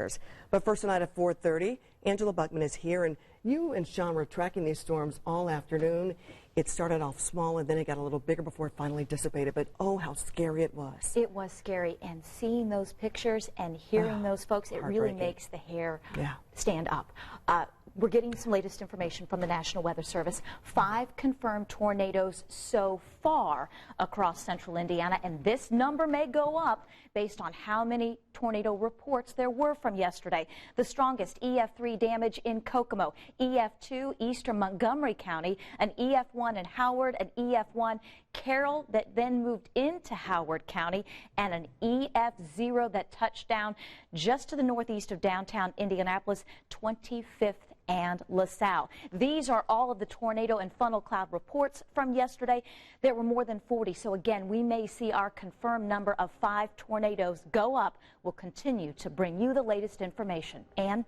centers. But first tonight at 4:30, Angela Buckman is here, and you and Sean were tracking these storms all afternoon. It started off small and then it got a little bigger before it finally dissipated, but oh, how scary it was. It was scary, and seeing those pictures and hearing those folks, it really makes the hair stand up. We're getting some latest information from the National Weather Service. 5 confirmed tornadoes so far across central Indiana, and this number may go up based on how many tornado reports there were from yesterday. The strongest EF3 damage in Kokomo, EF2 eastern Montgomery County, an EF1 in Howard, an EF1 Carroll that then moved into Howard County, and an EF0 that touched down just to the northeast of downtown Indianapolis, 25th and LaSalle. These are all of the tornado and funnel cloud reports from yesterday. There were more than 40, so again, we may see our confirmed number of 5 tornadoes go up. We'll continue to bring you the latest information. Ann?